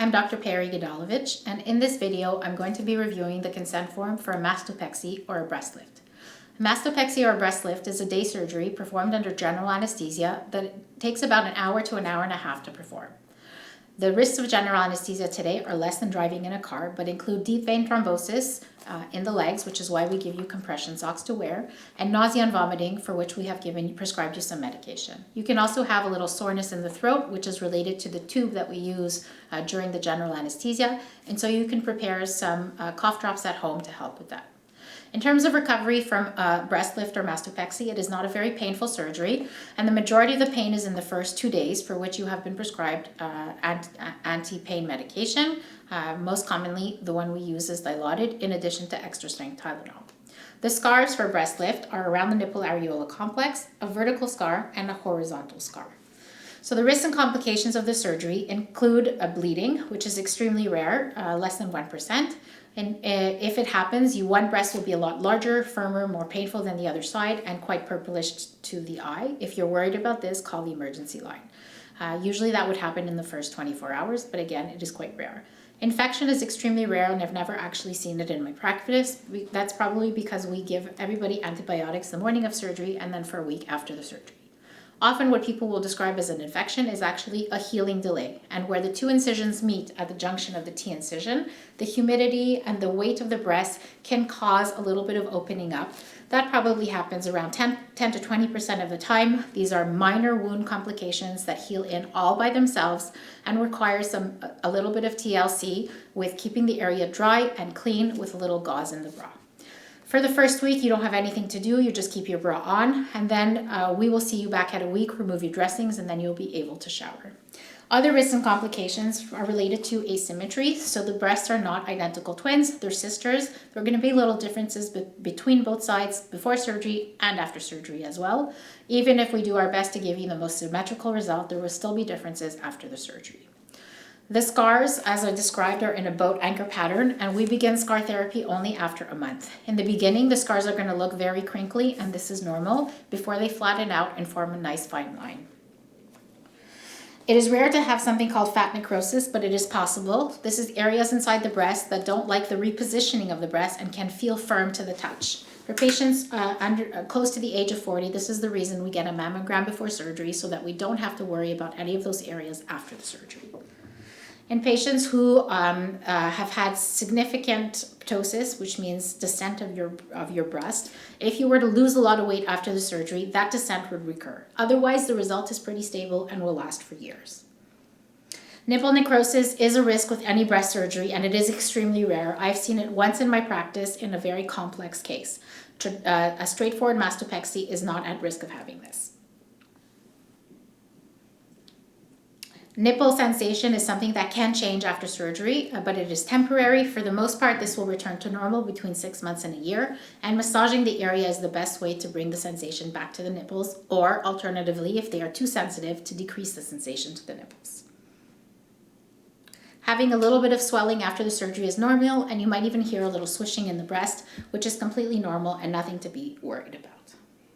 I'm Dr. Perry Gadalovich, and in this video, I'm going to be reviewing the consent form for a mastopexy or a breast lift. A mastopexy or a breast lift is a day surgery performed under general anesthesia that takes about an hour to an hour and a half to perform. The risks of general anesthesia today are less than driving in a car, but include deep vein thrombosis in the legs, which is why we give you compression socks to wear, and nausea and vomiting, for which we have prescribed you some medication. You can also have a little soreness in the throat, which is related to the tube that we use during the general anesthesia, and so you can prepare some cough drops at home to help with that. In terms of recovery from breast lift or mastopexy, it is not a very painful surgery, and the majority of the pain is in the first 2 days, for which you have been prescribed anti-pain medication. Most commonly, the one we use is Dilaudid, in addition to extra strength Tylenol. The scars for breast lift are around the nipple areola complex, a vertical scar, and a horizontal scar. So the risks and complications of the surgery include a bleeding, which is extremely rare, less than 1%. And if it happens, one breast will be a lot larger, firmer, more painful than the other side, and quite purplish to the eye. If you're worried about this, call the emergency line. Usually that would happen in the first 24 hours, but again, it is quite rare. Infection is extremely rare, and I've never actually seen it in my practice. That's probably because we give everybody antibiotics the morning of surgery and then for a week after the surgery. Often what people will describe as an infection is actually a healing delay, and where the two incisions meet at the junction of the T incision, the humidity and the weight of the breast can cause a little bit of opening up. That probably happens around 10 to 20% of the time. These are minor wound complications that heal in all by themselves and require a little bit of TLC with keeping the area dry and clean with a little gauze in the bra. For the first week, you don't have anything to do. You just keep your bra on, and then we will see you back at a week, remove your dressings, and then you'll be able to shower. Other risks and complications are related to asymmetry. So the breasts are not identical twins, they're sisters. There are going to be little differences between both sides before surgery and after surgery as well. Even if we do our best to give you the most symmetrical result, there will still be differences after the surgery. The scars, as I described, are in a boat anchor pattern, and we begin scar therapy only after a month. In the beginning, the scars are going to look very crinkly, and this is normal, before they flatten out and form a nice fine line. It is rare to have something called fat necrosis, but it is possible. This is areas inside the breast that don't like the repositioning of the breast and can feel firm to the touch. For patients close to the age of 40, this is the reason we get a mammogram before surgery, so that we don't have to worry about any of those areas after the surgery. In patients who have had significant ptosis, which means descent of your breast, if you were to lose a lot of weight after the surgery, that descent would recur. Otherwise, the result is pretty stable and will last for years. Nipple necrosis is a risk with any breast surgery, and it is extremely rare. I've seen it once in my practice in a very complex case. A straightforward mastopexy is not at risk of having this. Nipple sensation is something that can change after surgery, but it is temporary. For the most part, this will return to normal between 6 months and a year, and massaging the area is the best way to bring the sensation back to the nipples, or alternatively, if they are too sensitive, to decrease the sensation to the nipples. Having a little bit of swelling after the surgery is normal, and you might even hear a little swishing in the breast, which is completely normal and nothing to be worried about.